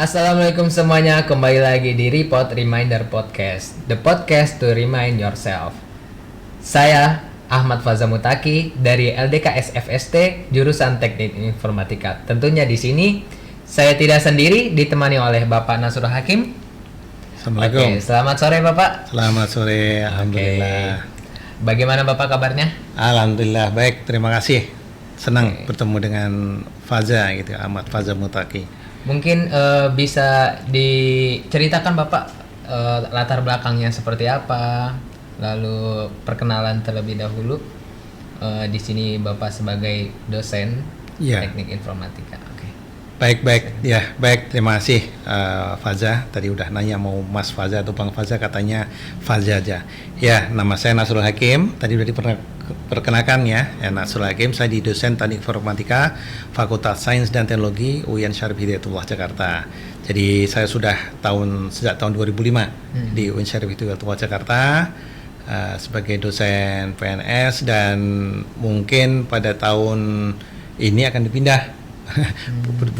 Assalamualaikum semuanya, kembali lagi di Report Reminder Podcast, the podcast to remind yourself. Saya Ahmad Faza Mutaki dari LDKS FST jurusan Teknik Informatika. Tentunya di sini saya tidak sendiri, ditemani oleh Bapak Nasrul Hakim. Assalamualaikum. Oke, selamat sore Bapak. Selamat sore, alhamdulillah. Bagaimana Bapak kabarnya? Alhamdulillah baik, terima kasih. Senang bertemu dengan Faza gitu, Ahmad Faza Mutaki. Mungkin bisa diceritakan Bapak latar belakangnya seperti apa, lalu perkenalan terlebih dahulu. Di sini Bapak sebagai dosen Teknik Informatika. Oke. Baik, ya baik. Terima kasih Faza. Tadi udah nanya mau Mas Faza atau Bang Faza, katanya Faza aja. Ya, nama saya Nasrul Hakim. Tadi udah diperkenalkan ya, Nasrul Hakim. Saya di dosen Teknik Informatika Fakultas Sains dan Teknologi UIN Syarif Hidayatullah Jakarta. Jadi saya sudah sejak tahun 2005 di UIN Syarif Hidayatullah Jakarta sebagai dosen PNS, dan mungkin pada tahun ini akan dipindah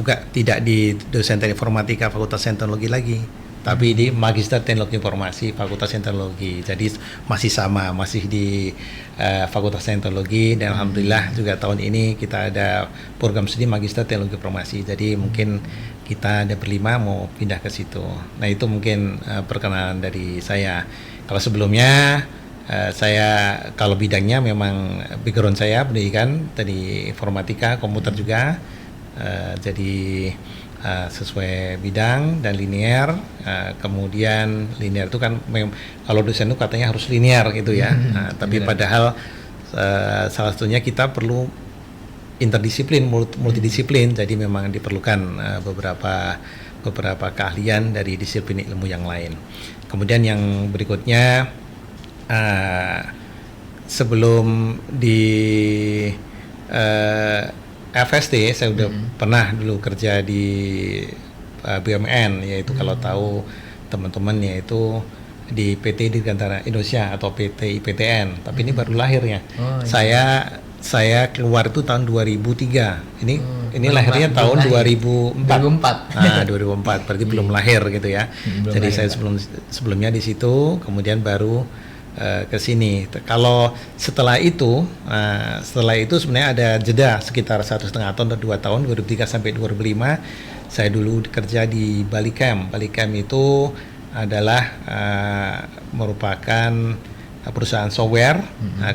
buka tidak di dosen teknik informatika Fakultas Teknologi lagi, tapi di Magister Teknologi Informasi Fakultas Teknologi. Jadi masih sama, masih di Fakultas Teknologi, dan alhamdulillah juga tahun ini kita ada program studi Magister Teknologi Informasi. Jadi mungkin kita ada berlima mau pindah ke situ. Nah, itu mungkin perkenalan dari saya. Kalau sebelumnya saya kalau bidangnya memang background saya pendidikan tadi informatika komputer juga. Jadi sesuai bidang dan linear. Kemudian linear itu kan kalau dosen itu katanya harus linear gitu ya. Tapi padahal salah satunya kita perlu interdisiplin, multidisiplin. Jadi memang diperlukan beberapa keahlian dari disiplin ilmu yang lain. Kemudian yang berikutnya, sebelum di FST saya udah pernah dulu kerja di BUMN, yaitu kalau tahu teman-teman, yaitu di PT Dirgantara Indonesia atau PT IPTN, tapi ini baru lahirnya. Saya keluar itu tahun 2003. Ini lahirnya tahun 2004. Nah, 2004 berarti belum lahir gitu ya. Jadi saya sebelumnya di situ, kemudian baru ke sini. Kalau setelah itu sebenarnya ada jeda sekitar 1,5 tahun atau 2 tahun, 2003 sampai 2005 saya dulu kerja di Balicam. Balicam itu adalah merupakan perusahaan software.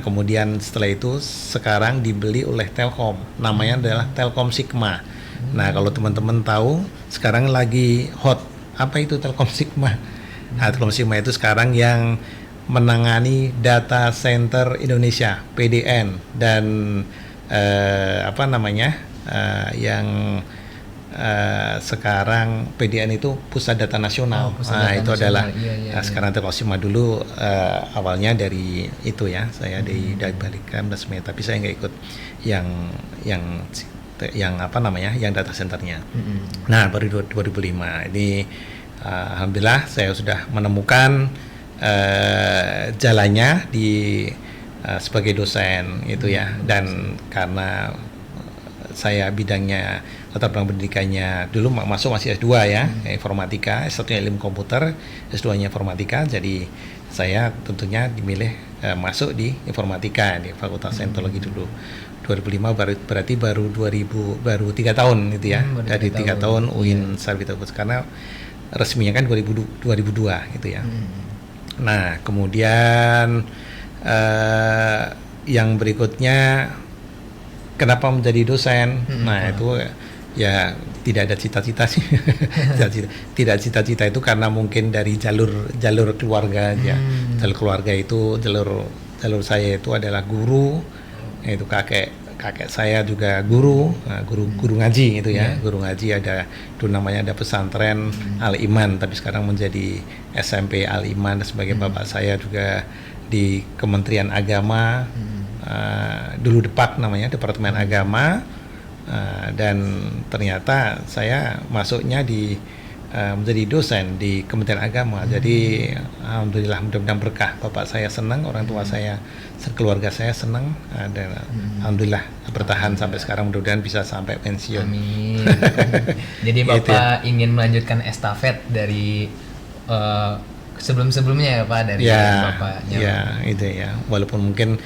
Kemudian setelah itu sekarang dibeli oleh Telkom, namanya adalah Telkom Sigma. Nah, kalau teman-teman tahu sekarang lagi hot apa itu Telkom Sigma. Telkom Sigma itu sekarang yang menangani data center Indonesia PDN, dan yang sekarang PDN itu Pusat Data Nasional. Itu adalah sekarang Telkom Sigma. Dulu awalnya dari itu ya, saya dari Balikam dan semuanya, tapi saya nggak ikut yang data centernya. Nah, baru 2005 ini alhamdulillah saya sudah menemukan jalannya di sebagai dosen itu ya. Dan karena saya bidangnya latar belakang pendidikannya dulu masuk masih S2 ya, informatika, S1-nya ilmu komputer, S2-nya informatika. Jadi saya tentunya dimilih masuk di informatika di Fakultas Teknologi dulu. 2005 berarti baru 3 tahun gitu ya. Dari 3 tahun UIN Syarif Hidayatullah, karena resminya kan 2002 gitu ya. Nah, kemudian yang berikutnya, kenapa menjadi dosen? Nah, itu ya tidak ada cita-cita sih. Tidak cita-cita itu karena mungkin dari jalur keluarga aja. Jalur keluarga itu jalur saya itu adalah guru, yaitu kakek saya juga guru, guru ngaji itu ya. Guru ngaji dulu namanya ada pesantren Al Iman, tapi sekarang menjadi SMP Al Iman. Sebagai bapak saya juga di Kementerian Agama, dulu Depak namanya, Departemen Agama, dan ternyata saya masuknya di menjadi dosen di Kementerian Agama. Jadi alhamdulillah, mudah-mudahan berkah. Bapak saya senang, orang tua saya, keluarga saya senang, dan alhamdulillah bertahan sampai sekarang, mudah-mudahan bisa sampai pensiun. Amin. Jadi Bapak ingin melanjutkan estafet dari sebelum-sebelumnya ya Pak, dari Bapaknya. Ya, itu ya. Walaupun mungkin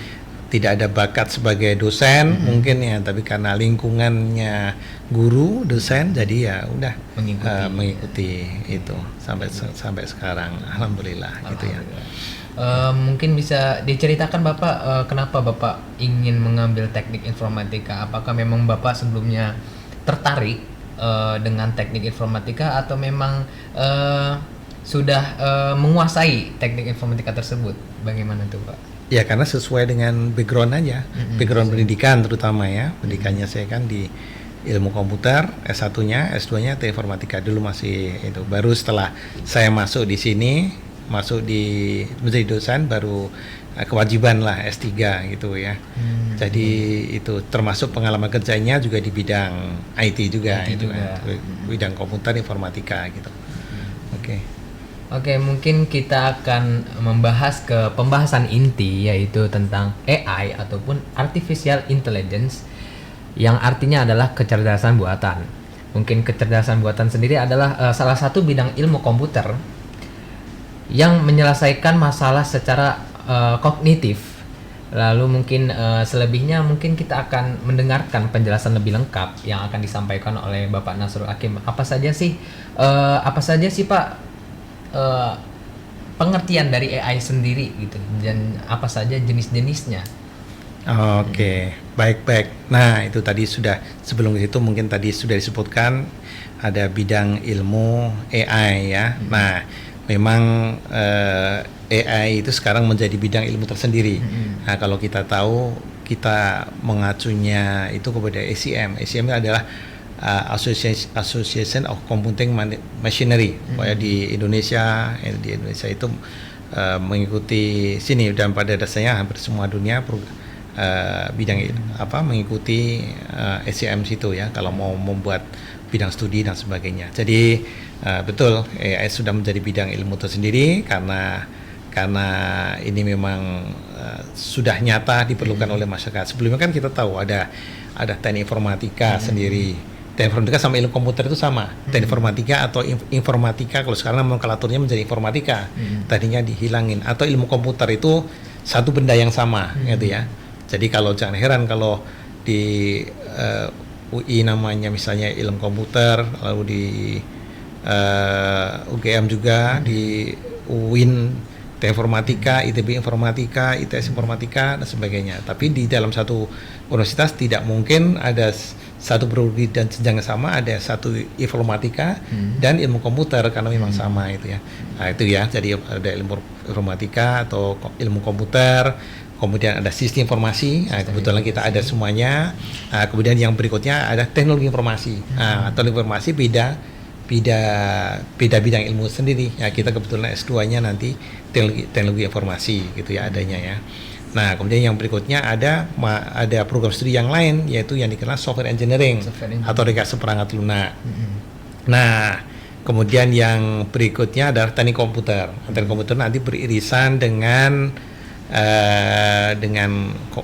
tidak ada bakat sebagai dosen mungkin ya, tapi karena lingkungannya guru dosen, jadi ya udah mengikuti itu sampai sekarang, alhamdulillah gitu ya. Mungkin bisa diceritakan Bapak kenapa Bapak ingin mengambil teknik informatika? Apakah memang Bapak sebelumnya tertarik dengan teknik informatika, atau memang sudah menguasai teknik informatika tersebut? Bagaimana tuh Pak? Ya, karena sesuai dengan background aja, background pendidikan terutama ya. Pendidikannya saya kan di ilmu komputer, S1-nya, S2-nya informatika dulu masih itu. Baru setelah saya masuk di sini, menjadi dosen, baru kewajiban lah S3 gitu ya. Jadi itu termasuk pengalaman kerjanya juga di bidang IT juga, itu kan, bidang komputer informatika gitu. Oke, mungkin kita akan membahas ke pembahasan inti, yaitu tentang AI ataupun Artificial Intelligence, yang artinya adalah kecerdasan buatan. Mungkin kecerdasan buatan sendiri adalah salah satu bidang ilmu komputer yang menyelesaikan masalah secara kognitif. Lalu mungkin selebihnya mungkin kita akan mendengarkan penjelasan lebih lengkap yang akan disampaikan oleh Bapak Nasrul Hakim. Apa saja sih Pak pengertian dari AI sendiri gitu, dan apa saja jenis-jenisnya? Oke, baik. Nah, itu tadi sudah, sebelum itu mungkin tadi sudah disebutkan ada bidang ilmu AI ya. Nah, memang AI itu sekarang menjadi bidang ilmu tersendiri. Nah, kalau kita tahu, kita mengacunya itu kepada ACM. ACM adalah Association of Computing Machinery. Di Indonesia itu mengikuti sini, dan pada dasarnya hampir semua dunia bidang mengikuti ACM situ ya, kalau mau membuat bidang studi dan sebagainya. Jadi betul, AI sudah menjadi bidang ilmu tersendiri karena ini memang sudah nyata diperlukan oleh masyarakat. Sebelumnya kan kita tahu ada teknik informatika sendiri. Teknik informatika sama ilmu komputer itu sama. Teknik informatika atau informatika, kalau sekarang nomenklaturnya menjadi informatika. Tadinya dihilangin. Atau ilmu komputer itu satu benda yang sama, gitu ya. Jadi kalau jangan heran kalau di UI namanya misalnya ilmu komputer, lalu di UGM juga, di UIN informatika, ITB informatika, ITS informatika dan sebagainya. Tapi di dalam satu universitas tidak mungkin ada satu prodi dan jenjang yang sama, ada satu informatika dan ilmu komputer, karena memang sama itu ya. Nah, itu ya. Jadi ada ilmu informatika atau ilmu komputer, kemudian ada sistem informasi. Nah, kebetulan kita ada semuanya. Nah, kemudian yang berikutnya ada teknologi informasi. Nah, teknologi informasi beda bidang ilmu sendiri. Ya, kita kebetulan S2-nya nanti teknologi informasi gitu ya adanya ya. Nah, kemudian yang berikutnya ada program studi yang lain, yaitu yang dikenal software engineering atau rekayasa perangkat lunak. Nah, kemudian yang berikutnya adalah teknik komputer. Teknik komputer nanti beririsan dengan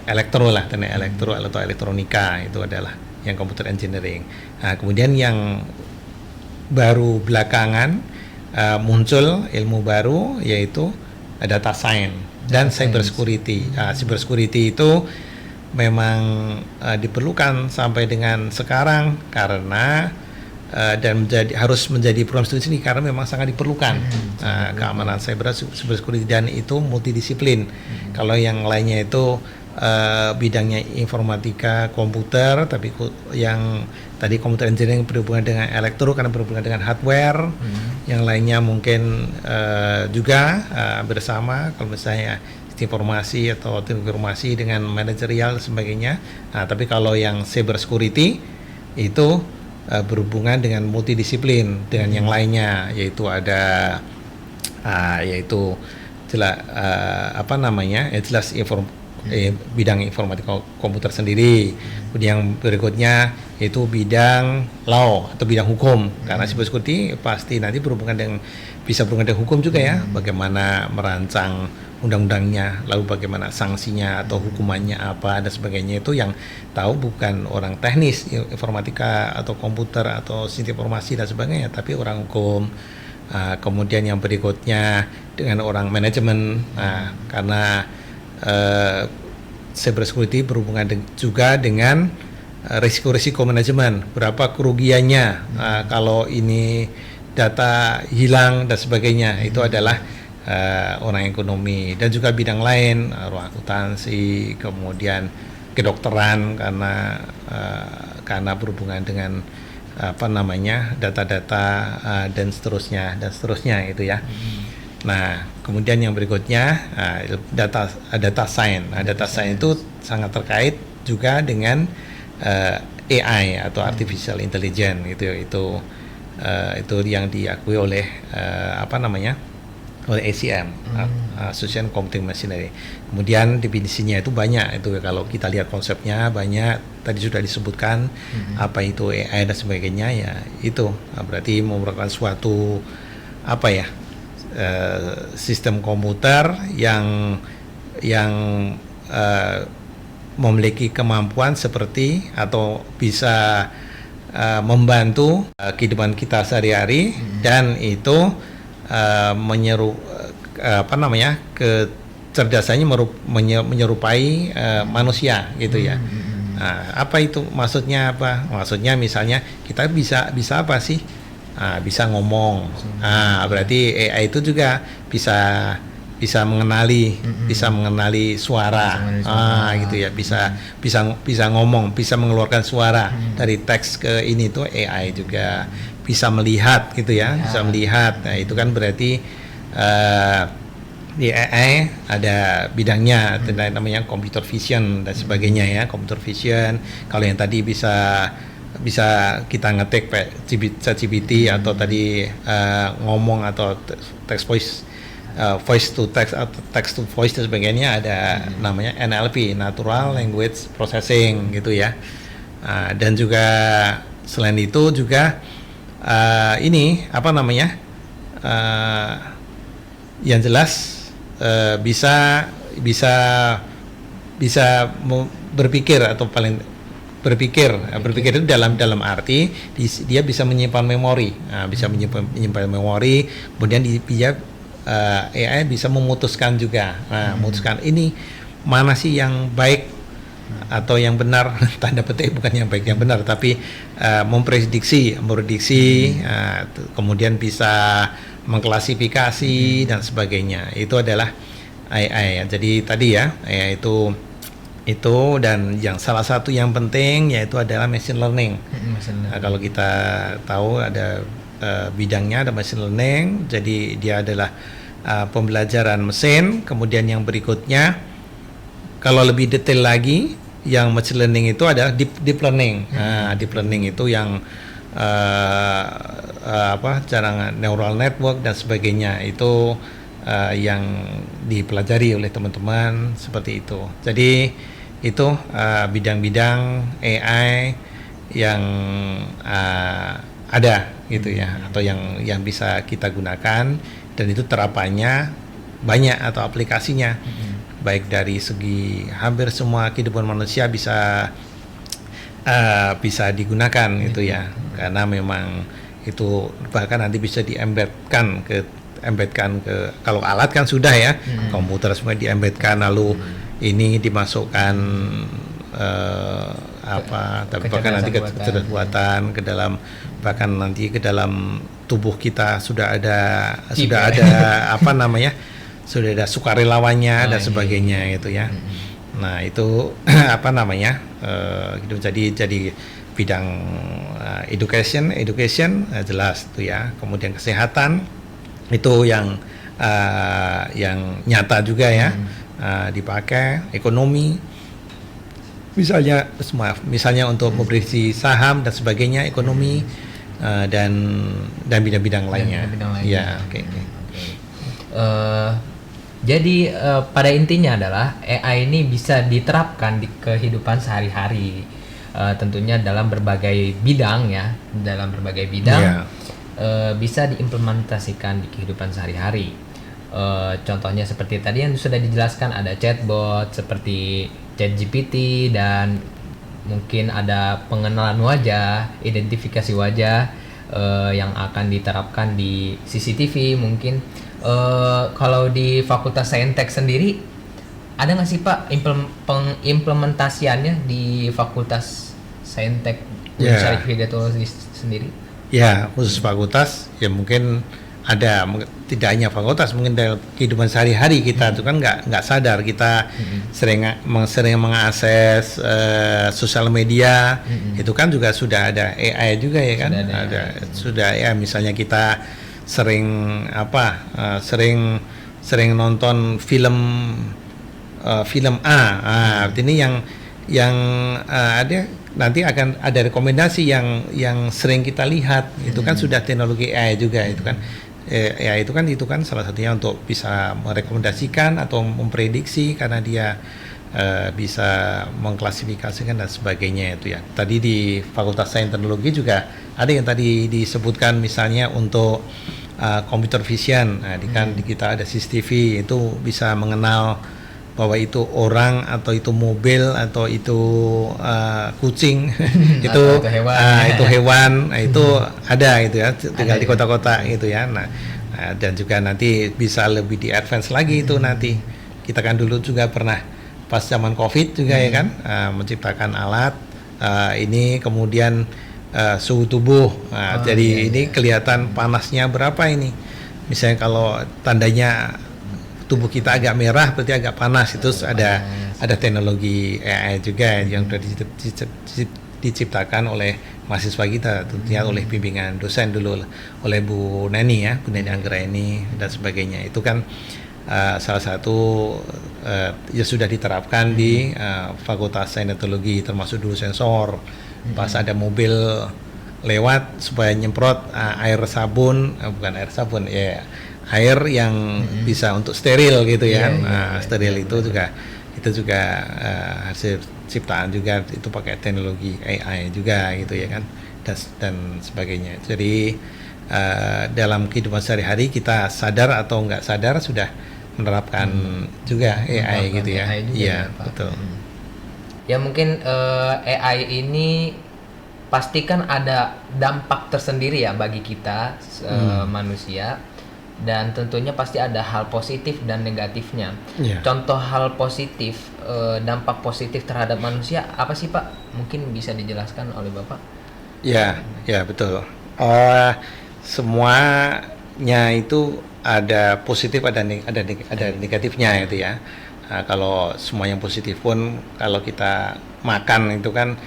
elektro lah, teknik elektro atau elektronika, itu adalah yang komputer engineering. Nah, kemudian yang baru belakangan muncul ilmu baru, yaitu data science dan cyber security. Cyber security itu memang diperlukan sampai dengan sekarang karena dan harus menjadi program studi sini karena memang sangat diperlukan. Keamanan cyber security, dan itu multidisiplin. Kalau yang lainnya itu bidangnya informatika komputer, tapi yang tadi komputer engineering berhubungan dengan elektro karena berhubungan dengan hardware. Yang lainnya mungkin juga bersama, kalau misalnya informasi atau teknik informasi dengan manajerial dan sebagainya. Nah, tapi kalau yang cyber security itu berhubungan dengan multidisiplin dengan yang lainnya, yaitu jelas bidang informatika komputer sendiri. Kemudian yang berikutnya itu bidang law atau bidang hukum, karena cybersecurity pasti nanti bisa berhubungan dengan hukum juga ya, bagaimana merancang undang-undangnya, lalu bagaimana sanksinya atau hukumannya apa dan sebagainya, itu yang tahu bukan orang teknis informatika atau komputer atau sistem informasi dan sebagainya, tapi orang hukum. Kemudian yang berikutnya dengan orang manajemen, karena cybersecurity berhubungan juga dengan risiko-risiko manajemen, berapa kerugiannya kalau ini data hilang dan sebagainya, itu adalah orang ekonomi. Dan juga bidang lain, ruang akuntansi, kemudian kedokteran karena berhubungan dengan data-data dan seterusnya itu ya. Nah, kemudian yang berikutnya data science. Data science itu sangat terkait juga dengan AI atau artificial intelligence itu yang diakui oleh oleh ACM, Association Computing Machinery. Kemudian definisinya itu banyak, itu kalau kita lihat konsepnya banyak, tadi sudah disebutkan apa itu AI dan sebagainya ya, itu berarti merupakan suatu sistem komputer yang memiliki kemampuan seperti atau bisa membantu kehidupan kita sehari-hari, dan itu kecerdasannya menyerupai manusia gitu ya. Apa itu maksudnya apa? Maksudnya misalnya kita bisa apa sih? Bisa ngomong. Berarti AI itu juga bisa mengenali suara. Gitu ya. Bisa ngomong, bisa mengeluarkan suara dari teks ke ini tuh AI juga. Bisa melihat gitu ya, bisa melihat. Nah, itu kan berarti di AI ada bidangnya, namanya computer vision dan sebagainya ya. Computer vision, kalau yang tadi bisa kita ngetik ChatGPT atau tadi ngomong atau text voice to text atau text to voice dan sebagainya, ada namanya NLP, Natural Language Processing gitu ya. Dan juga selain itu juga yang jelas bisa berpikir atau berpikir itu dalam arti dia bisa menyimpan memori, menyimpan memori, kemudian dia AI bisa memutuskan juga, memutuskan ini mana sih yang baik atau yang benar, tanda petik, bukan yang baik yang benar, tapi memprediksi, kemudian bisa mengklasifikasi dan sebagainya. Itu adalah AI. Jadi tadi ya, AI itu dan yang salah satu yang penting yaitu adalah machine learning. Kalau kita tahu ada bidangnya, ada machine learning, jadi dia adalah pembelajaran mesin. Kemudian yang berikutnya, kalau lebih detail lagi, yang machine learning itu adalah deep learning. Deep learning itu yang jaringan neural network dan sebagainya, itu yang dipelajari oleh teman-teman seperti itu. Jadi itu bidang-bidang AI yang ada gitu ya, atau yang bisa kita gunakan, dan itu terapannya banyak atau aplikasinya. Baik dari segi hampir semua kehidupan manusia bisa digunakan itu ya, karena memang itu bahkan nanti bisa diembedkan ke kalau alat kan sudah ya, komputer semua diembedkan, lalu ini dimasukkan tapi bahkan nanti kecerdasan buatan ke dalam, bahkan nanti ke dalam tubuh kita sudah ada sudah ada sukarelawannya dan sebagainya gitu ya. Nah itu gitu. Jadi bidang education jelas itu ya. Kemudian kesehatan itu yang nyata juga ya, dipakai. Ekonomi misalnya untuk memberi saham dan sebagainya, ekonomi dan bidang-bidang lainnya. Ya, oke. Jadi pada intinya adalah AI ini bisa diterapkan di kehidupan sehari-hari, tentunya dalam berbagai bidang ya, dalam berbagai bidang Iya. bisa diimplementasikan di kehidupan sehari-hari. Contohnya seperti tadi yang sudah dijelaskan, ada chatbot seperti ChatGPT, dan mungkin ada pengenalan wajah, identifikasi wajah yang akan diterapkan di CCTV mungkin. Kalau di Fakultas Saintek sendiri ada nggak sih Pak pengimplementasiannya di Fakultas Saintek Ya. Syarif Hidayatullah sendiri? Ya, khusus fakultas ya mungkin ada, tidak hanya fakultas, mungkin dalam kehidupan sehari-hari kita itu kan nggak sadar kita sering mengakses sosial media, itu kan juga sudah ada AI juga ya kan, Sudah ada sudah ya, misalnya kita sering sering nonton film ini yang ada nanti akan ada rekomendasi yang sering kita lihat, itu kan sudah teknologi AI juga, itu kan AI itu kan salah satunya untuk bisa merekomendasikan atau memprediksi, karena dia bisa mengklasifikasikan dan sebagainya itu ya. Tadi di Fakultas Sains Teknologi juga ada yang tadi disebutkan, misalnya untuk computer vision. Nah, di kita ada CCTV, itu bisa mengenal bahwa itu orang atau itu mobil atau itu kucing itu Atau hewan. Nah, itu ada itu ya, tinggal di kota-kota gitu ya. Nah, dan juga nanti bisa lebih di advance lagi itu nanti. Kita kan dulu juga pernah pas zaman COVID juga ya kan, menciptakan alat ini, kemudian suhu tubuh. Jadi ini kelihatan panasnya berapa ini. Misalnya kalau tandanya tubuh kita agak merah berarti agak panas, itu ada teknologi AI juga yang sudah diciptakan oleh mahasiswa kita, tentunya oleh bimbingan dosen dulu oleh Bu Neni ya, Bu Neni Anggraini dan sebagainya. Itu kan salah satu ya sudah diterapkan di Fakultas Sains Teknologi, termasuk dulu sensor pas ada mobil lewat supaya nyemprot air sabun, bukan air sabun ya, air yang bisa untuk steril gitu ya. Steril itu juga hasil ciptaan juga, itu pakai teknologi AI juga gitu ya kan, dan sebagainya. Jadi dalam kehidupan sehari-hari kita sadar atau nggak sadar sudah menerapkan juga AI gitu ya. Iya, betul. Ya mungkin AI ini pastikan ada dampak tersendiri ya bagi kita manusia, dan tentunya pasti ada hal positif dan negatifnya. Contoh hal positif, dampak positif terhadap manusia apa sih Pak? Mungkin bisa dijelaskan oleh Bapak? Ya betul. Semuanya itu ada positif, ada negatifnya itu ya. Kalau semua yang positif pun kalau kita makan itu kan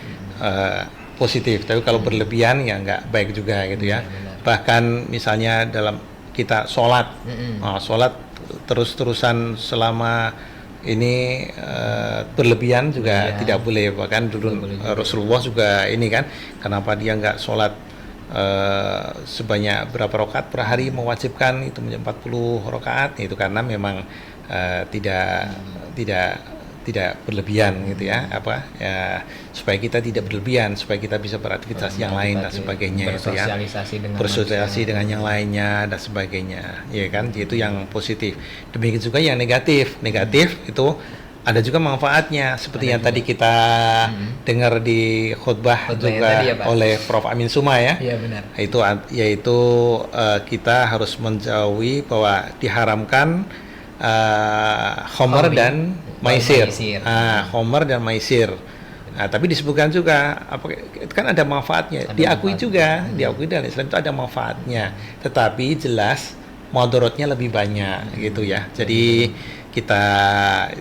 positif, tapi kalau berlebihan ya nggak baik juga gitu ya. Bahkan misalnya dalam kita sholat terus-terusan selama ini berlebihan juga tidak boleh. Bahkan dulu Rasulullah juga ini kan, kenapa dia nggak sholat sebanyak berapa rakaat per hari, mewajibkan itu menjadi 40 rakaat, itu karena memang tidak berlebihan gitu ya, supaya kita tidak berlebihan, supaya kita bisa beraktivitas yang lain dan sebagainya, itu ya, bersosialisasi dengan yang lainnya dan sebagainya, ya kan, itu yang positif. Demikian juga yang negatif itu ada juga manfaatnya, seperti yang tadi kita dengar di khutbah juga ya, oleh Prof. Amin Suma ya. Iya benar. Yaitu kita harus menjauhi bahwa diharamkan khomer dan maisir. Khomer dan maisir. Nah, tapi disebutkan juga itu kan ada manfaatnya. Diakui dalam Islam itu ada manfaatnya. Tetapi jelas mudaratnya lebih banyak gitu ya. Jadi kita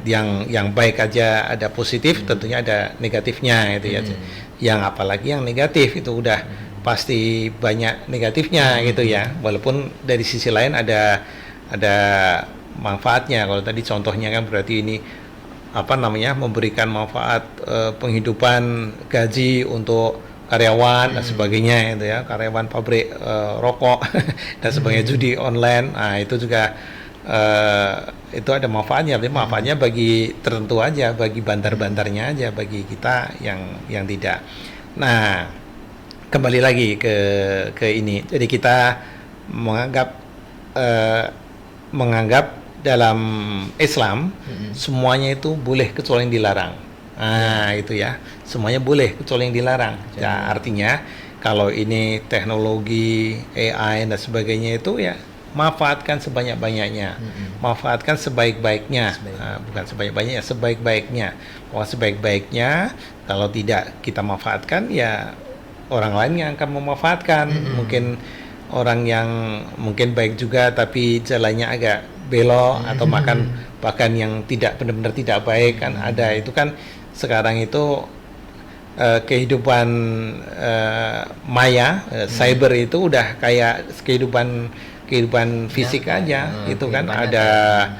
yang baik aja ada positif, tentunya ada negatifnya itu ya. Yang apalagi yang negatif itu udah pasti banyak negatifnya gitu ya. Walaupun dari sisi lain ada manfaatnya. Kalau tadi contohnya kan berarti ini memberikan manfaat penghidupan, gaji untuk karyawan dan sebagainya itu ya, karyawan pabrik rokok dan sebagainya, judi online. Nah, itu juga itu ada manfaatnya, tapi manfaatnya bagi tertentu aja, bagi bandar-bandarnya aja, bagi kita yang tidak. Nah, kembali lagi ke ini. Jadi kita menganggap dalam Islam semuanya itu boleh kecuali yang dilarang. Nah, itu ya. Semuanya boleh kecuali yang dilarang. Ya, artinya kalau ini teknologi AI dan sebagainya itu ya manfaatkan sebanyak-banyaknya, manfaatkan sebaik-baiknya, bukan sebanyak-banyaknya, sebaik-baiknya. Bahwa sebaik-baiknya, kalau tidak kita manfaatkan, ya orang lain yang akan memanfaatkan. Mungkin orang yang mungkin baik juga, tapi jalannya agak belok, atau bahkan yang tidak benar-benar tidak baik kan ada. Itu kan sekarang itu kehidupan maya, cyber itu udah kayak kehidupan fisik aja, itu kan ada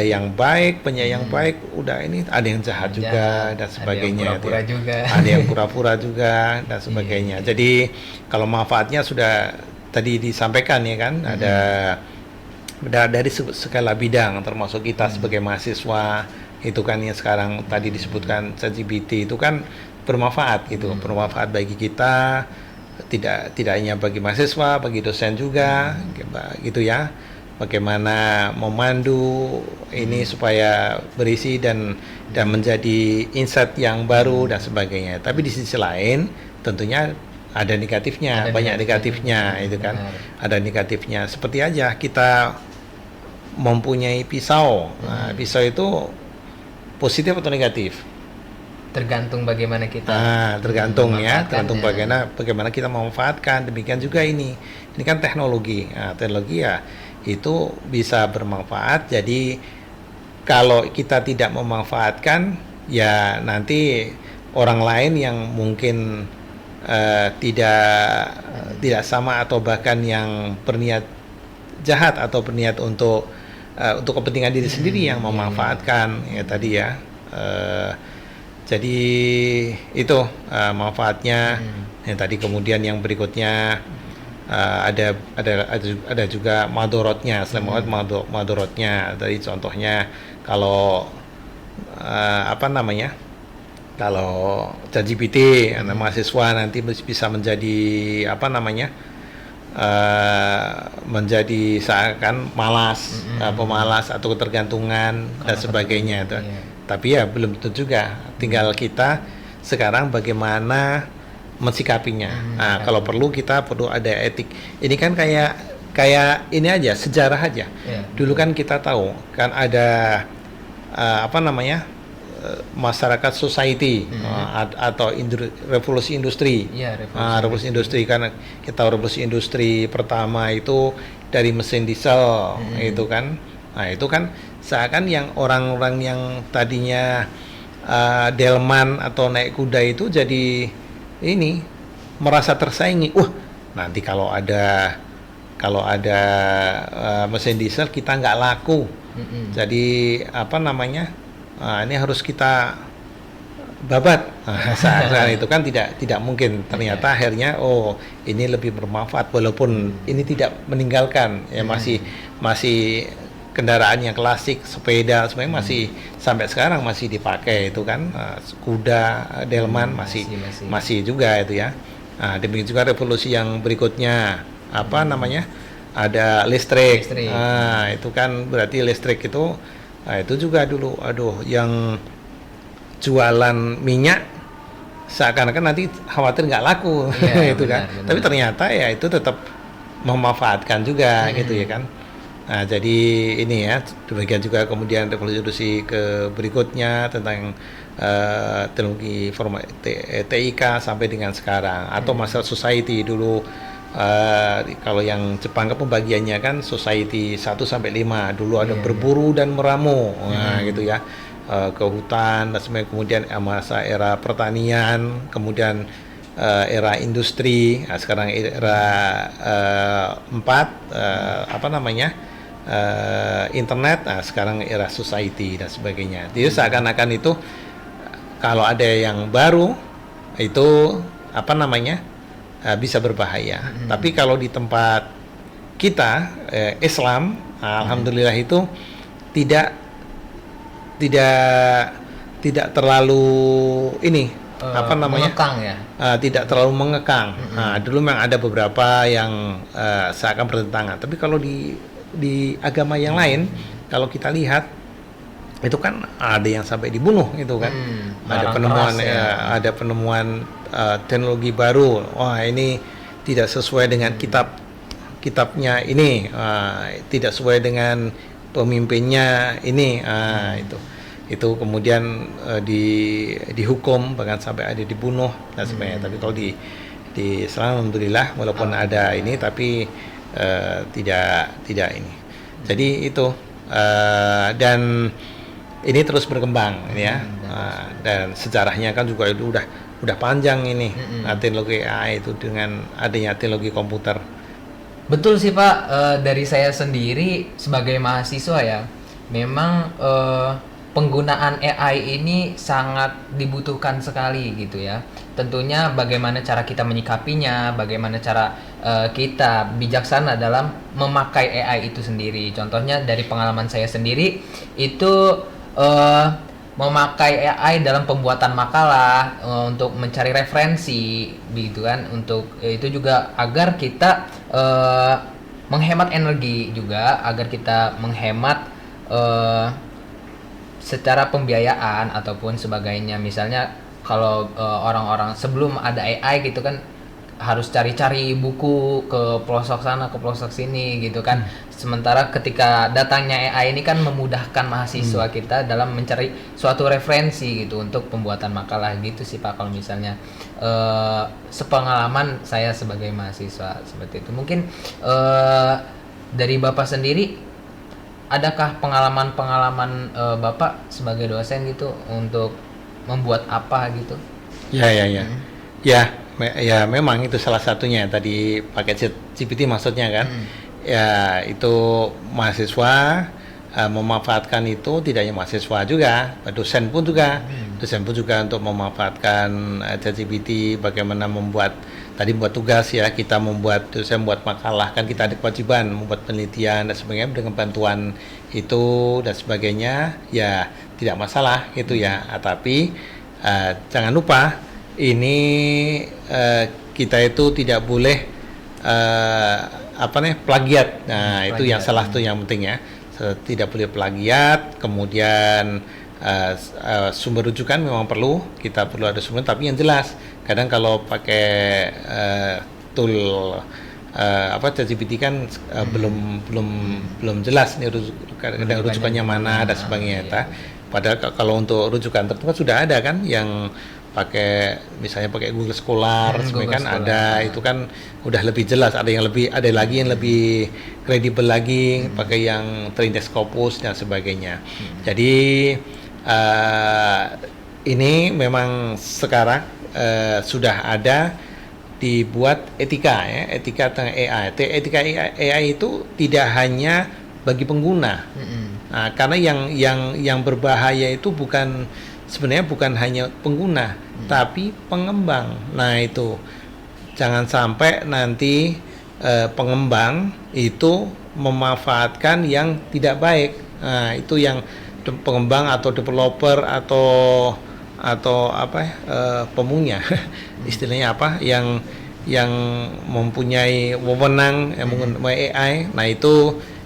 yang baik, penyayang baik, udah ini ada yang jahat juga dan sebagainya, ada yang pura-pura juga dan sebagainya. Jadi kalau manfaatnya sudah tadi disampaikan ya kan, ada dari segala bidang, termasuk kita sebagai mahasiswa itu kan yang sekarang tadi disebutkan ChatGPT itu kan bermanfaat gitu, bermanfaat bagi kita. Tidak hanya bagi mahasiswa, bagi dosen juga, gitu ya. Bagaimana memandu ini supaya berisi dan menjadi insight yang baru dan sebagainya. Tapi di sisi lain, tentunya ada negatifnya, banyak negatifnya itu kan. Ada negatifnya. Seperti aja kita mempunyai pisau. Nah, pisau itu positif atau negatif? Tergantung bagaimana kita tergantung bagaimana kita memanfaatkan. Demikian juga ini kan teknologi. Nah, teknologi ya itu bisa bermanfaat. Jadi kalau kita tidak memanfaatkan, ya nanti orang lain yang mungkin tidak sama, atau bahkan yang berniat jahat atau berniat untuk kepentingan diri sendiri yang memanfaatkan ya tadi ya. Jadi itu manfaatnya. Yang tadi kemudian yang berikutnya ada juga madorotnya. Selain madorotnya, tadi contohnya kalau kalau ChatGPT, mahasiswa nanti bisa menjadi menjadi seakan malas, pemalas atau ketergantungan dan sebagainya itu. Tapi ya belum tentu juga. Tinggal kita sekarang bagaimana mensikapinya. Kalau perlu kita perlu ada etik. Ini kan kayak ini aja, sejarah aja. Dulu kan kita tahu kan ada masyarakat society atau revolusi industri. Revolusi industri, karena kita revolusi industri pertama itu dari mesin diesel itu kan. Nah, itu kan seakan yang orang-orang yang tadinya delman atau naik kuda itu jadi ini merasa tersaingi. Nanti kalau ada mesin diesel kita nggak laku. Jadi ini harus kita babat. Saat itu kan tidak mungkin. Ternyata akhirnya ini lebih bermanfaat, walaupun ini tidak meninggalkan ya, masih kendaraan yang klasik, sepeda sebenarnya masih sampai sekarang masih dipakai itu kan, kuda, delman masih juga itu ya. Demikian juga revolusi yang berikutnya ada listrik. Itu kan berarti listrik itu juga dulu yang jualan minyak seakan-akan nanti khawatir nggak laku itu benar, kan. Benar. Tapi ternyata ya itu tetap memanfaatkan juga gitu ya kan. Nah, jadi ini ya, demikian juga kemudian revolusi ke berikutnya tentang teknologi TIK sampai dengan sekarang, atau masalah society dulu. Kalau yang Jepang kan pembagiannya kan society 1 sampai 5. Dulu ada berburu dan meramu. Gitu ya. Ke hutan dan sebagainya. Kemudian masa era pertanian, kemudian era industri. Nah, sekarang era 4 internet. Nah, sekarang era society dan sebagainya. Jadi seakan-akan itu kalau ada yang baru itu bisa berbahaya. Tapi kalau di tempat kita Islam, alhamdulillah itu tidak tidak tidak terlalu ini mengekang ya. tidak terlalu mengekang. Dulu memang ada beberapa yang seakan bertentangan, tapi kalau di agama yang lain, kalau kita lihat itu kan ada yang sampai dibunuh itu kan. Ada penemuan keras, ya. Ada penemuan teknologi baru. Wah, ini tidak sesuai dengan kitabnya ini, tidak sesuai dengan pemimpinnya ini, itu kemudian dihukum, bahkan sampai ada dibunuh dan sebagainya. Tapi kalau di Islam alhamdulillah walaupun ada ini, tapi tidak ini. Jadi itu dan ini terus berkembang ya. Dan sejarahnya kan juga itu udah panjang ini. Teknologi AI itu dengan adanya teknologi komputer. Betul sih Pak, dari saya sendiri sebagai mahasiswa ya, memang penggunaan AI ini sangat dibutuhkan sekali gitu ya. Tentunya bagaimana cara kita menyikapinya, bagaimana cara kita bijaksana dalam memakai AI itu sendiri. Contohnya dari pengalaman saya sendiri itu memakai AI dalam pembuatan makalah, untuk mencari referensi gitu kan, untuk itu juga agar kita menghemat energi juga, agar kita menghemat secara pembiayaan ataupun sebagainya. Misalnya kalau orang-orang sebelum ada AI gitu kan harus cari-cari buku ke pelosok sana ke pelosok sini gitu kan. Sementara ketika datangnya AI ini kan memudahkan mahasiswa kita dalam mencari suatu referensi gitu untuk pembuatan makalah gitu sih Pak, kalau misalnya sepengalaman saya sebagai mahasiswa seperti itu. Mungkin dari Bapak sendiri, adakah pengalaman-pengalaman Bapak sebagai dosen gitu untuk membuat apa gitu? Ya, memang itu salah satunya tadi pakai ChatGPT maksudnya kan. Ya, itu mahasiswa memanfaatkan itu, tidak hanya mahasiswa juga, dosen pun juga untuk memanfaatkan ChatGPT, bagaimana membuat tugas ya, kita dosen membuat makalah, kan kita ada kewajiban membuat penelitian dan sebagainya dengan bantuan itu dan sebagainya, ya tidak masalah gitu ya. Tapi jangan lupa ini kita itu tidak boleh plagiat. Nah, itu yang salah satu yang penting ya. Tidak boleh plagiat. Kemudian sumber rujukan memang perlu, kita perlu ada sumber, tapi yang jelas. Kadang kalau pakai tool ChatGPT kan belum jelas nih kadang rujukannya mana dan sebagainya. Padahal kalau untuk rujukan tertentu kan sudah ada kan yang misalnya pakai Google Scholar, sebenarnya kan ada, itu kan udah lebih jelas. Ada lagi yang lebih kredibel lagi, pakai yang terindeks Scopus dan sebagainya. Jadi ini memang sekarang sudah ada dibuat etika ya, etika tentang AI. Etika AI itu tidak hanya bagi pengguna. Nah, karena yang berbahaya itu sebenarnya bukan hanya pengguna, tapi pengembang. Nah, itu jangan sampai nanti pengembang itu memanfaatkan yang tidak baik. Nah, itu yang pengembang atau developer atau pemunya istilahnya yang mempunyai wewenang menggunakan AI. Nah,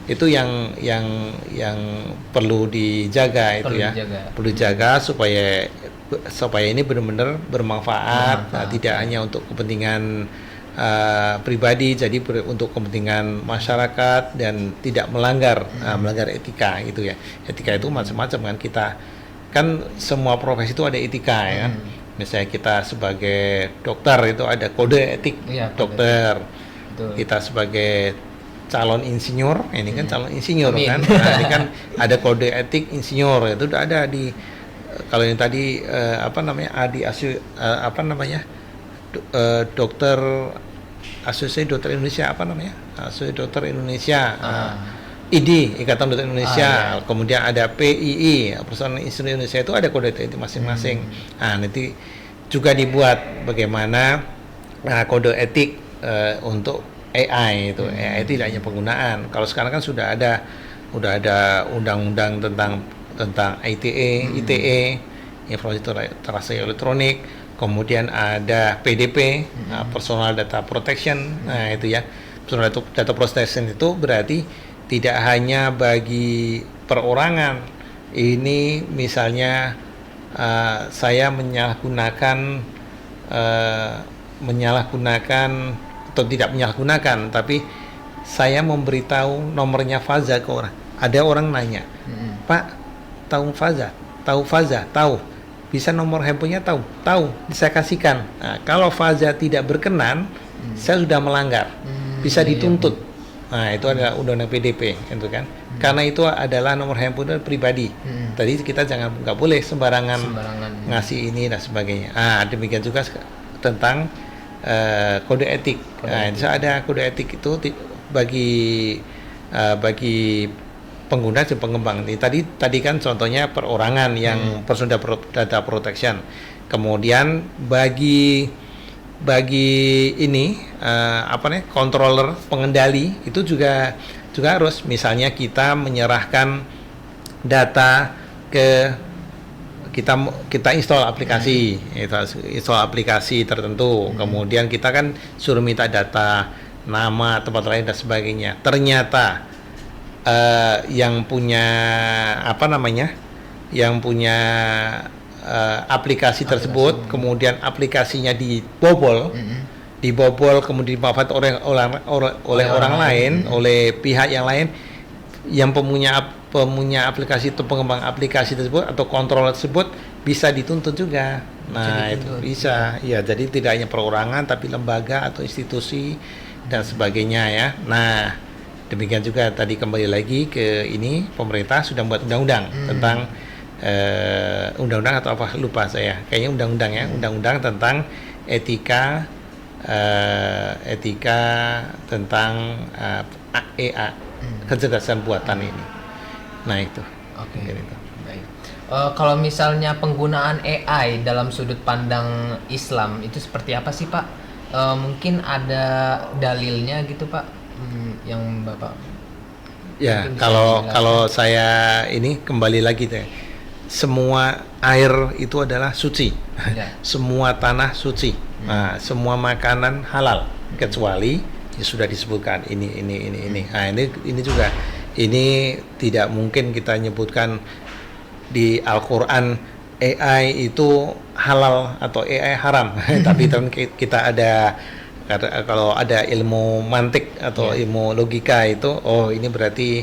itu yang perlu dijaga, perlu dijaga supaya ini benar-benar bermanfaat. Nah, tidak hanya untuk kepentingan pribadi, jadi untuk kepentingan masyarakat dan tidak melanggar etika gitu ya. Etika itu macam-macam kan, kita kan semua profesi itu ada etika ya. Misalnya kita sebagai dokter itu ada kode etik dokter. Betul. Kita sebagai calon insinyur, ini kan calon insinyur kan. Nah, ini kan ada kode etik insinyur, itu udah ada di kalau yang tadi dokter Asosiasi Dokter Indonesia Asosiasi Dokter Indonesia. ID, Ikatan Dokter Indonesia, kemudian ada PII, Persatuan Insinyur Indonesia, itu ada kode etik masing-masing. Nah, nanti juga dibuat bagaimana kode etik untuk AI itu. AI tidak hanya penggunaan. Kalau sekarang kan sudah ada undang-undang tentang ITE, informasi transaksi elektronik. Kemudian ada PDP, Personal Data Protection. Nah, itu ya. Personal Data Protection itu berarti tidak hanya bagi perorangan. Ini misalnya saya menyalahgunakan atau tidak menyalahgunakan, tapi saya memberitahu nomornya Faza ke orang. Ada orang nanya, Pak, tahu Faza? Tahu. Bisa nomor handphonenya? Tahu. Saya kasihkan. Nah, kalau Faza tidak berkenan, saya sudah melanggar, bisa dituntut. Nah, itu adalah undang-undang PDP, itu kan. Karena itu adalah nomor handphone pribadi. Tadi kita nggak boleh sembarangan ngasih ini dan sebagainya. Demikian juga tentang kode etik. Nah, ada kode etik itu bagi pengguna dan pengembang. Ini tadi kan contohnya perorangan yang personal data protection. Kemudian bagi ini controller pengendali itu juga harus, misalnya kita menyerahkan data ke kita install aplikasi, install aplikasi tertentu, kemudian kita kan suruh minta data nama, tempat lain dan sebagainya. Ternyata yang punya aplikasi tersebut, kemudian aplikasinya dibobol, kemudian dimanfaatkan oleh orang lain, oleh pihak yang lain, yang pemunya aplikasi atau pengembang aplikasi tersebut atau kontrol tersebut bisa dituntut juga. Nah, itu bisa. Ya, jadi tidak hanya perorangan tapi lembaga atau institusi dan sebagainya ya. Nah, demikian juga tadi kembali lagi ke ini, pemerintah sudah membuat undang-undang tentang undang-undang atau apa lupa saya. Kayaknya undang-undang ya, undang-undang tentang etika tentang AI, kecerdasan buatan ini. Nah, itu. Oke. Baik. Kalau misalnya penggunaan AI dalam sudut pandang Islam itu seperti apa sih, Pak? Mungkin ada dalilnya gitu, Pak, yang Bapak. Ya, kalau saya ini kembali lagi deh. Semua air itu adalah suci. Ya. Semua tanah suci. Nah, semua makanan halal kecuali sudah disebutkan ini. Nah, ini juga ini tidak mungkin kita nyebutkan di Al-Qur'an AI itu halal atau AI haram. Tapi kita ada, kalau ada ilmu mantik atau ilmu logika itu, oh ini berarti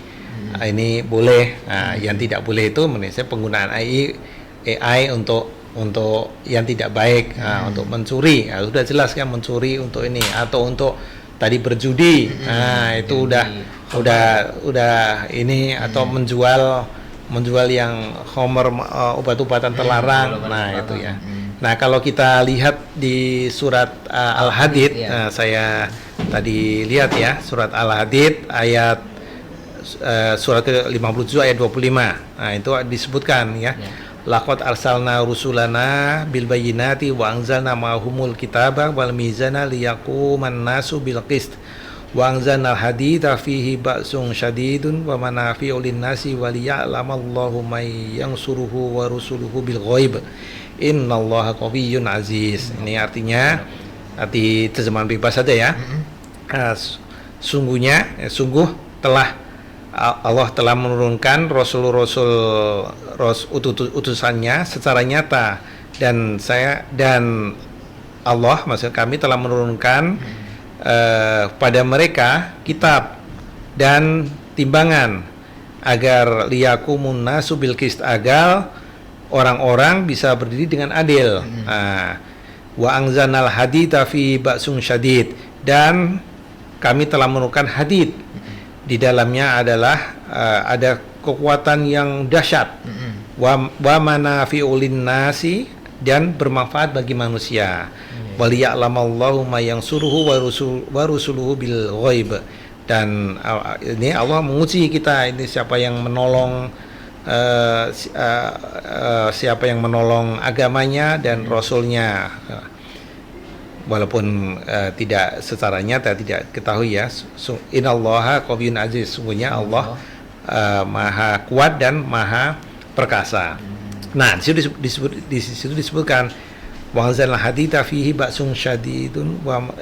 ini boleh. Nah, yang tidak boleh itu menurut saya penggunaan AI untuk yang tidak baik, untuk mencuri. Nah, sudah jelas kan mencuri untuk ini, atau untuk tadi berjudi. Nah, itu udah ini, atau menjual yang homer, obat-obatan terlarang. Nah, itu ya. Nah, kalau kita lihat di surat Al-Hadid, saya tadi lihat ya, surat Al-Hadid ayat surat ke-57 ayat 25. Nah, itu disebutkan ya. Laqad arsalna rusulana bil bayyinati wa anzalna ma'ahumul kitaba wal mizana liyaquman nasu bil qist wa anzalna al-hadida fihi ba'sun syadidun wa manafi'u lin-nasi wa liya'lamallahu may yansuruhu wa rusuluhu bil ghaib innallaha qawiyyun aziz. Ini artinya arti terjemahan bebas saja ya. Sungguh telah Allah telah menurunkan utusannya secara nyata, dan Allah, maksud kami, telah menurunkan pada mereka kitab dan timbangan agar liyakumun nasu bil qist, agar orang-orang bisa berdiri dengan adil. Wa anzalnal hadida fi ba'sun syadid, dan kami telah menurunkan hadid, di dalamnya adalah ada kekuatan yang dahsyat. Wa manafi'u lin-nasi, dan bermanfaat bagi manusia. Wa liya'lamallahu may yansuruhu wa rusuluhu bil ghaib. Dan ini Allah menguji kita, ini siapa yang menolong agamanya dan rasulnya. walaupun tidak secara nyata tidak ketahui ya. Innallaha qawiyyun aziz, sungguhnya Allah maha kuat dan maha perkasa. Nah, di situ disebutkan wa anzalna hadida fihi ba'sun syadidun wa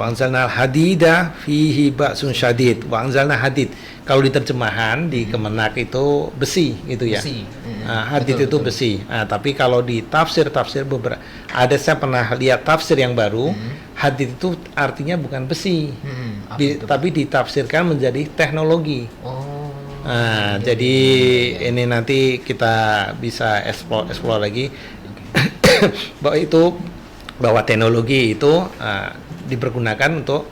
anzalna hadida fihi ba'sun syadid. Wa anzalna hadid. Kalau di terjemahan di Kemenak itu besi gitu ya. Besi. Hadid itu besi. Tapi kalau di tafsir beberapa saya pernah lihat tafsir yang baru, hadid itu artinya bukan besi. Tapi ditafsirkan menjadi teknologi. Jadi ini nanti kita bisa explore lagi bahwa teknologi itu dipergunakan untuk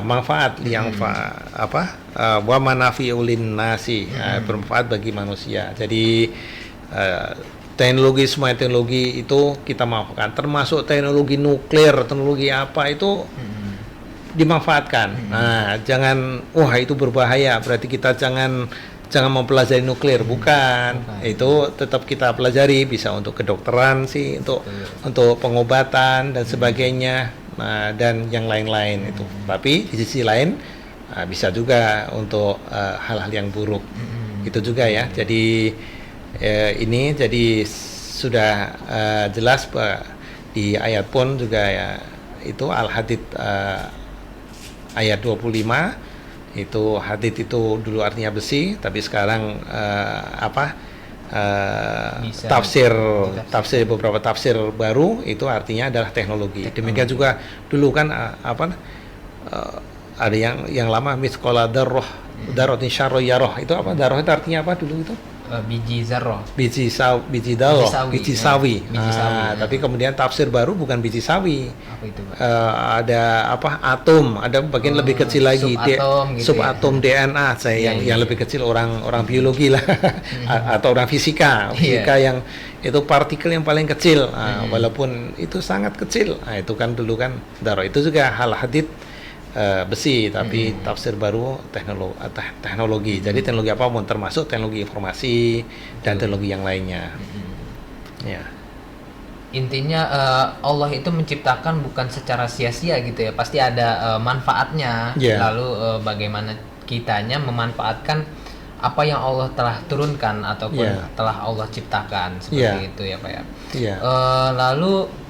manfaat yang wa manafi'ul nasi, bermanfaat bagi manusia. Jadi semua teknologi itu kita manfaatkan, termasuk teknologi nuklir, teknologi apa itu dimanfaatkan. Jangan itu berbahaya, berarti kita jangan mempelajari nuklir, bukan. Itu tetap kita pelajari, bisa untuk kedokteran sih, untuk pengobatan dan sebagainya, dan yang lain-lain itu. Tapi di sisi lain bisa juga untuk hal-hal yang buruk. Itu juga ya. Jadi ini jadi sudah jelas di ayat pun juga ya, itu Al-Hadid ayat 25 itu hadid itu dulu artinya besi, tapi sekarang beberapa tafsir baru itu artinya adalah teknologi. Demikian juga dulu kan ada yang lama misqala darratin syarra yarah. Itu apa? Darah itu artinya apa dulu itu? Biji zarroh. Biji sawi. Tapi kemudian tafsir baru bukan biji sawi. Apa itu, Pak? Ada atom, ada bagian lebih kecil lagi, subatom ya? DNA yang lebih kecil, orang biologi lah atau orang fisika yang itu partikel yang paling kecil, walaupun itu sangat kecil. Itu kan dulu kan darah itu juga hal hadid besi, tapi tafsir baru teknologi. Jadi teknologi apapun, termasuk teknologi informasi dan teknologi yang lainnya. Ya. Intinya Allah itu menciptakan bukan secara sia-sia gitu ya, pasti ada manfaatnya. Lalu bagaimana kitanya memanfaatkan apa yang Allah telah turunkan ataupun telah Allah ciptakan, seperti itu ya Pak ya. Lalu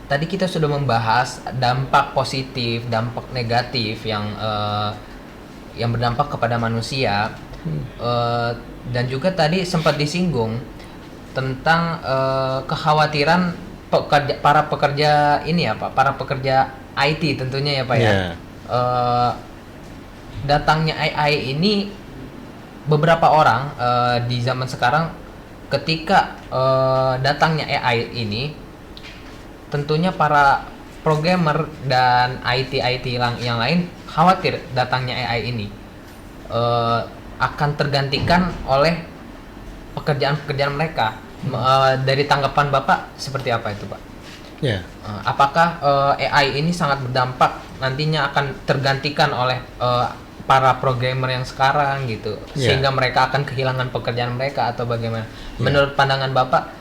tadi kita sudah membahas dampak positif, dampak negatif yang berdampak kepada manusia, dan juga tadi sempat disinggung tentang kekhawatiran para pekerja ini ya Pak, para pekerja IT tentunya ya Pak ya. Datangnya AI ini beberapa orang di zaman sekarang, ketika datangnya AI ini, tentunya para programmer dan IT yang lain khawatir datangnya AI ini akan tergantikan oleh pekerjaan mereka. Dari tanggapan Bapak seperti apa itu Pak? Apakah AI ini sangat berdampak nantinya akan tergantikan oleh para programmer yang sekarang gitu, sehingga mereka akan kehilangan pekerjaan mereka, atau bagaimana? Menurut pandangan Bapak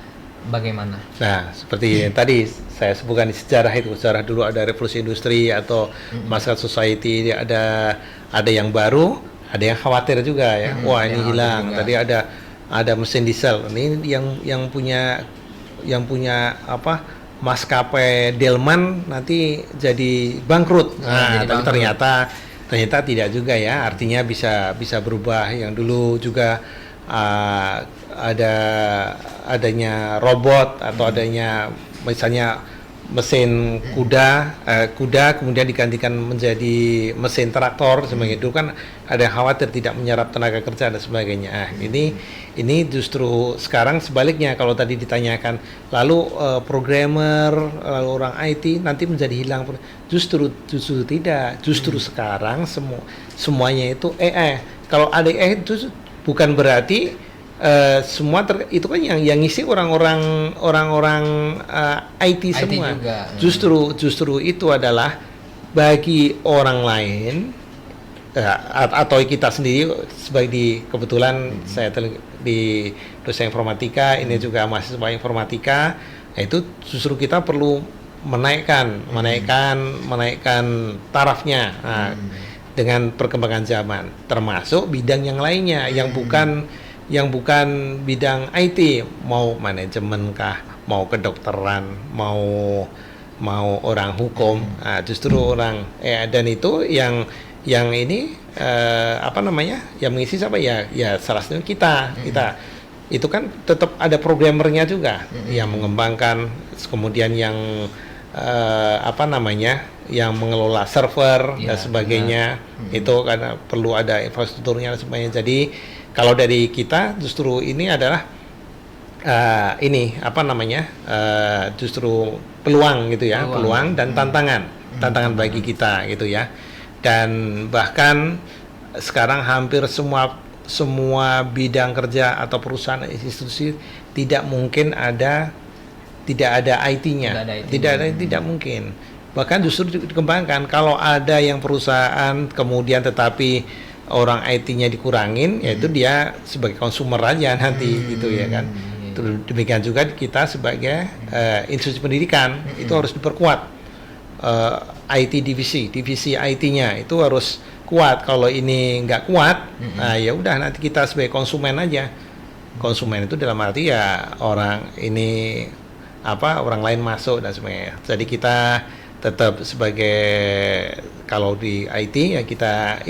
bagaimana? Nah, seperti tadi saya sebutkan di sejarah dulu ada revolusi industri atau masyarakat society, ada yang baru, ada yang khawatir juga ya. Wah, ini hilang. Tadi ada mesin diesel. Ini yang punya maskapai Delman nanti jadi bangkrut. Tapi ternyata tidak juga ya. Artinya bisa berubah. Yang dulu juga adanya robot atau adanya misalnya mesin kuda kemudian digantikan menjadi mesin traktor sebagainya. Itu kan ada yang khawatir tidak menyerap tenaga kerja dan sebagainya. Ini justru sekarang sebaliknya, kalau tadi ditanyakan lalu programmer, lalu orang IT nanti menjadi hilang, justru tidak, sekarang semuanya itu AI. Kalau ada AI itu bukan berarti semua itu kan yang ngisi orang-orang IT semua. Justru itu adalah bagi orang lain atau kita sendiri. Sebagai kebetulan saya di dosen informatika, ini juga mahasiswa informatika, itu justru kita perlu menaikkan tarafnya dengan perkembangan zaman, termasuk bidang yang lainnya yang bukan bidang IT, mau manajemen kah, mau kedokteran, mau orang hukum, justru orang dan itu yang ini yang mengisi siapa ya salah satunya kita itu kan tetap ada programmernya juga yang mengembangkan, kemudian yang yang mengelola server dan sebagainya, itu karena perlu ada infrastrukturnya dan sebagainya. Jadi kalau dari kita justru ini adalah justru peluang gitu ya, peluang dan tantangan bagi kita gitu ya. Dan bahkan sekarang hampir semua bidang kerja atau perusahaan institusi tidak ada IT-nya. Tidak mungkin. Bahkan justru dikembangkan, kalau ada yang perusahaan kemudian tetapi orang IT-nya dikurangin, yaitu dia sebagai konsumer aja nanti gitu ya kan. Demikian juga kita sebagai institusi pendidikan itu harus diperkuat. IT divisi IT-nya itu harus kuat. Kalau ini nggak kuat, ya udah nanti kita sebagai konsumen aja. Konsumen itu dalam arti ya orang lain masuk dan sebagainya. Jadi kita tetap sebagai, kalau di IT ya kita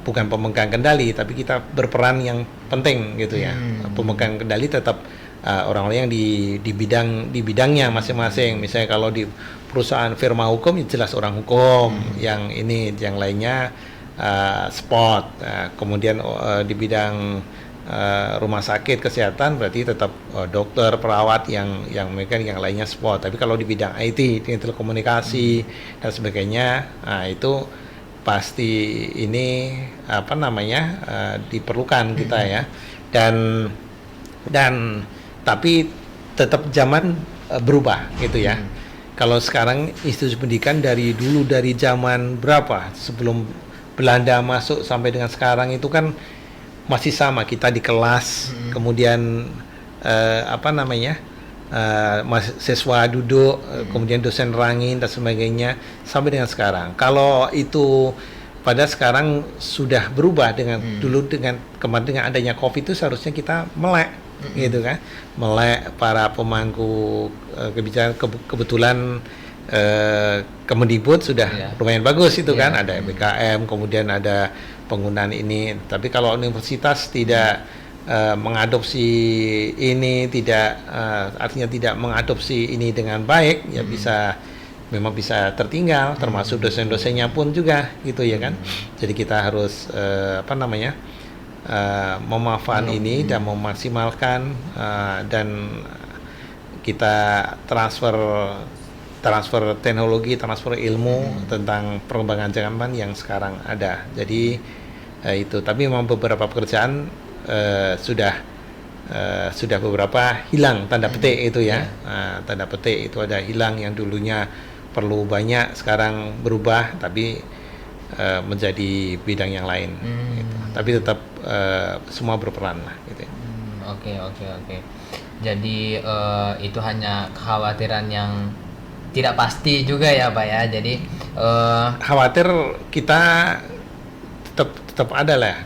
bukan pemegang kendali, tapi kita berperan yang penting gitu ya. Pemegang kendali tetap orang-orang yang di bidangnya masing-masing. Misalnya kalau di perusahaan firma hukum ya jelas orang hukum, yang lainnya sport. Kemudian di bidang rumah sakit kesehatan berarti tetap dokter, perawat yang mereka yang lainnya sport. Tapi kalau di bidang IT, di telekomunikasi dan sebagainya, itu pasti ini diperlukan kita ya. Dan tapi tetap zaman berubah gitu ya. Kalau sekarang institusi pendidikan dari zaman berapa sebelum Belanda masuk sampai dengan sekarang itu kan masih sama, kita di kelas, kemudian siswa duduk, kemudian dosen nerangin dan sebagainya sampai dengan sekarang. Kalau itu pada sekarang sudah berubah dengan dulu, kemarin dengan adanya COVID itu seharusnya kita melek gitu kan, melek para pemangku kebijakan. Kebetulan Kemendikbud sudah lumayan bagus itu kan, ada MBKM, kemudian ada penggunaan ini. Tapi kalau universitas tidak mengadopsi ini, artinya tidak mengadopsi ini dengan baik, ya memang bisa tertinggal, termasuk dosen-dosennya pun juga gitu ya kan. Jadi kita harus memanfaatkan ini dan memaksimalkan, dan kita transfer teknologi, transfer ilmu tentang perkembangan zaman yang sekarang ada. Jadi itu, tapi memang beberapa pekerjaan sudah beberapa hilang, tanda petik itu ya. Tanda petik itu ada hilang, yang dulunya perlu banyak sekarang berubah tapi menjadi bidang yang lain gitu. Tapi tetap semua berperan lah gitu ya. Oke. Jadi itu hanya kekhawatiran yang tidak pasti juga ya Pak ya. Jadi khawatir kita tetap ada lah,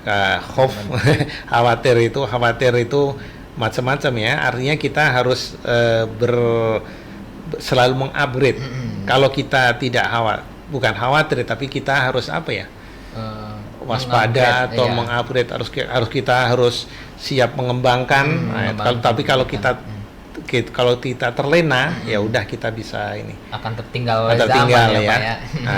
khawatir itu macam-macam ya. Artinya kita harus selalu mengupgrade. Kalau kita tidak bukan khawatir, tapi kita harus waspada atau mengupgrade, harus siap mengembangkan. Tapi kalau kita terlena, ya udah kita bisa ini akan tertinggal ya. Pak ya.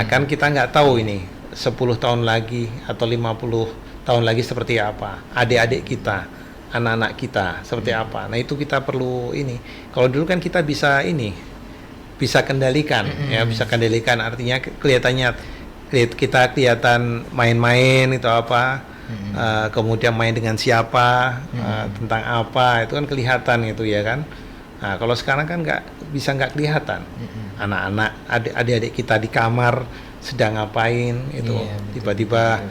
Kan kita nggak tahu ini 10 tahun lagi atau 50 tahun lagi seperti apa, adik-adik kita, anak-anak kita seperti apa. Nah itu kita perlu ini. Kalau dulu kan kita bisa kendalikan ya, bisa kendalikan, artinya kita kelihatan main-main itu apa, kemudian main dengan siapa, tentang apa, itu kan kelihatan gitu ya kan. Nah kalau sekarang kan nggak kelihatan. Anak-anak, adik-adik kita di kamar sedang ngapain itu, tiba-tiba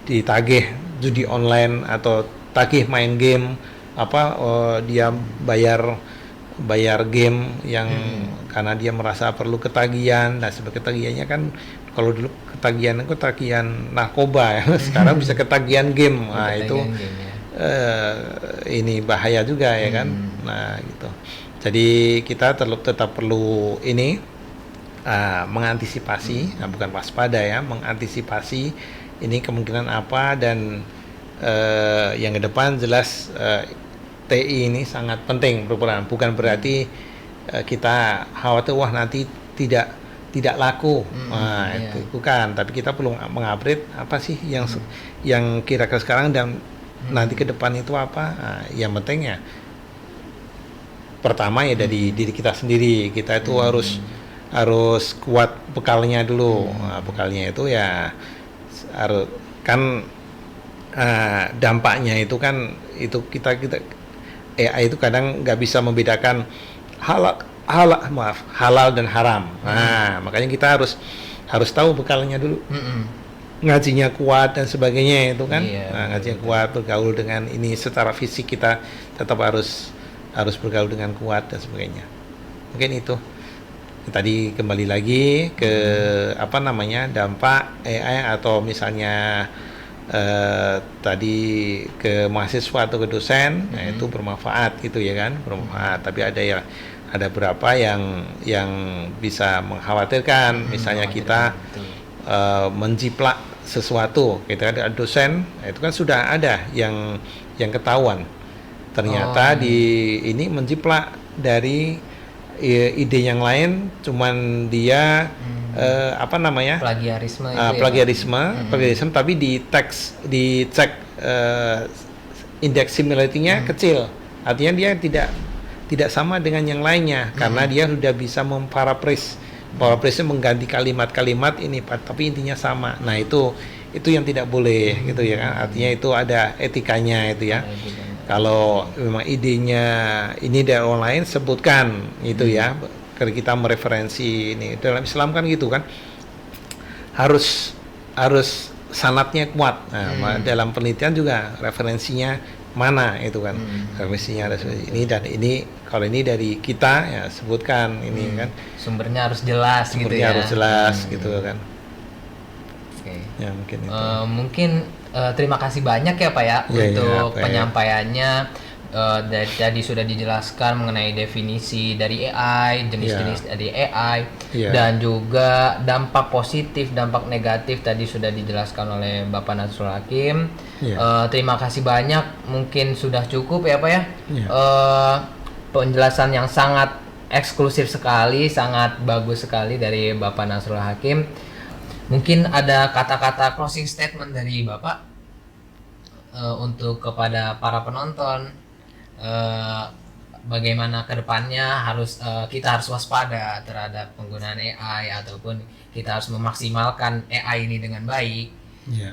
ditagih judi online atau tagih main game, dia bayar bayar game yang karena dia merasa perlu ketagihan. Nah, sebagai ketagihannya kan kalau dulu ketagihan itu ketagihan narkoba ya. Sekarang bisa ketagihan game. Nah, itu Game, ya. ini bahaya juga ya kan. Nah, gitu. Jadi kita tetap perlu ini mengantisipasi, nah, bukan waspada ya, mengantisipasi ini kemungkinan apa dan yang ke depan jelas TI ini sangat penting berperan. Bukan berarti kita khawatir wah nanti tidak laku. Nah, itu bukan, tapi kita perlu mengupgrade apa sih yang kira-kira sekarang dan nanti ke depan itu apa. Nah, yang penting ya pertama ya dari diri kita sendiri. Kita itu harus kuat bekalnya dulu. Nah, bekalnya itu ya harus kan dampaknya itu kan itu kita AI itu kadang nggak bisa membedakan halal dan haram. Nah, makanya kita harus tahu bekalnya dulu. Ngajinya kuat dan sebagainya itu kan. Nah, ngajinya kuat, bergaul dengan ini secara fisik kita tetap harus bergaul dengan kuat dan sebagainya. Mungkin itu. Tadi kembali lagi ke dampak AI atau misalnya tadi ke mahasiswa atau ke dosen, nah itu bermanfaat gitu ya kan, bermanfaat. Tapi ada berapa yang bisa mengkhawatirkan, misalnya kita menjiplak sesuatu, kita ada dosen, nah itu kan sudah ada yang ketahuan, ternyata ini menjiplak dari ide yang lain, cuman dia plagiarisme, tapi dicek indeks similarity-nya kecil, artinya dia tidak sama dengan yang lainnya karena dia sudah bisa memparaphrase mengganti kalimat-kalimat ini, tapi intinya sama. Nah itu yang tidak boleh gitu ya kan, artinya itu ada etikanya itu ya. Kalau memang idenya ini dari orang lain, sebutkan itu ya. Kalau kita mereferensi ini dalam Islam kan gitu kan, harus sanadnya kuat. Nah, dalam penelitian juga referensinya mana itu kan, referensinya ada ini dan ini. Kalau ini dari kita ya sebutkan ini kan. Sumbernya harus jelas gitu ya. Harus jelas gitu kan. Oke. Ya mungkin itu. Mungkin terima kasih banyak ya Pak ya untuk penyampaiannya. Tadi sudah dijelaskan mengenai definisi dari AI, jenis-jenis dari AI, dan juga dampak positif, dampak negatif tadi sudah dijelaskan oleh Bapak Nasrul Hakim. Terima kasih banyak, mungkin sudah cukup ya Pak ya. Penjelasan yang sangat eksklusif sekali, sangat bagus sekali dari Bapak Nasrul Hakim. Mungkin ada kata-kata closing statement dari Bapak untuk kepada para penonton. Bagaimana kedepannya kita harus waspada terhadap penggunaan AI ataupun kita harus memaksimalkan AI ini dengan baik.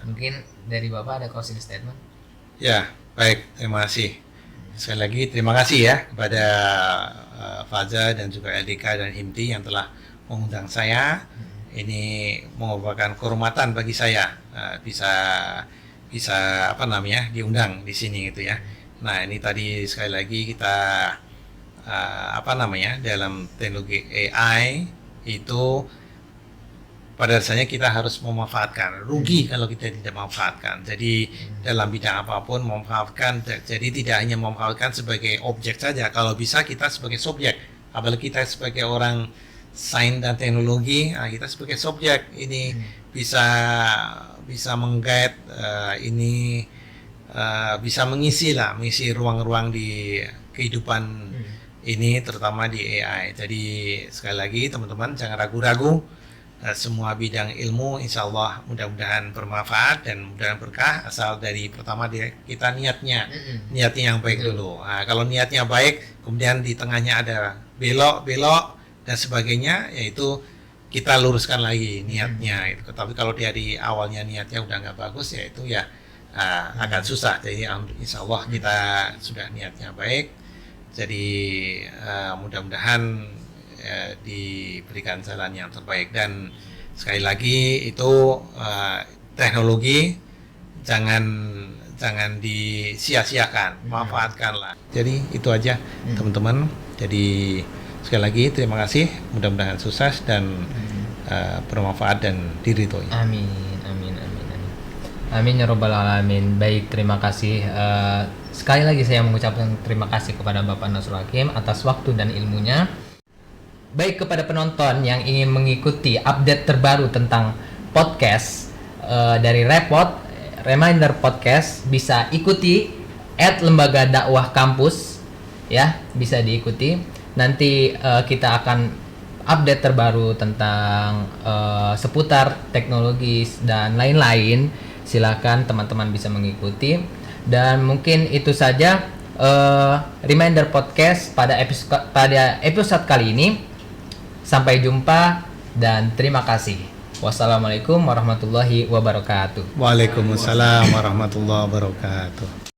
Mungkin dari Bapak ada closing statement? Ya, baik, terima kasih. Sekali lagi terima kasih ya kepada Faza dan juga LDK dan HIMTI yang telah mengundang saya. Ini merupakan kehormatan bagi saya bisa diundang di sini gitu ya. Nah, ini tadi sekali lagi kita dalam teknologi AI itu pada dasarnya kita harus memanfaatkan. Rugi kalau kita tidak memanfaatkan. Jadi dalam bidang apapun memanfaatkan. Jadi tidak hanya memanfaatkan sebagai objek saja. Kalau bisa kita sebagai subjek. Apalagi kita sebagai orang sains dan teknologi, kita sebagai subjek ini bisa menggait bisa mengisi ruang-ruang di kehidupan ini, terutama di AI. Jadi sekali lagi teman-teman jangan ragu-ragu, semua bidang ilmu insya Allah mudah-mudahan bermanfaat dan mudah-mudahan berkah, asal dari pertama kita niatnya yang baik dulu. Nah, kalau niatnya baik kemudian di tengahnya ada belok dan sebagainya, yaitu kita luruskan lagi niatnya itu. Tapi kalau dari awalnya niatnya udah nggak bagus, ya itu ya akan susah. Jadi insya Allah kita sudah niatnya baik. Jadi mudah-mudahan diberikan jalan yang terbaik. Dan sekali lagi itu teknologi jangan disia-siakan, manfaatkanlah. Jadi itu aja teman-teman. Jadi sekali lagi terima kasih, mudah-mudahan sukses dan bermanfaat dan diridhoi. Amin, amin, amin, amin. Amin ya robbal alamin. Baik, terima kasih. Sekali lagi saya mengucapkan terima kasih kepada Bapak Nasrul Hakim atas waktu dan ilmunya. Baik, kepada penonton yang ingin mengikuti update terbaru tentang podcast dari Reminder Podcast, bisa ikuti @lembaga dakwah kampus ya, bisa diikuti. Nanti kita akan update terbaru tentang seputar teknologis dan lain-lain. Silakan teman-teman bisa mengikuti. Dan mungkin itu saja Reminder Podcast pada episode kali ini. Sampai jumpa dan terima kasih. Wassalamualaikum warahmatullahi wabarakatuh. Waalaikumsalam warahmatullahi wabarakatuh.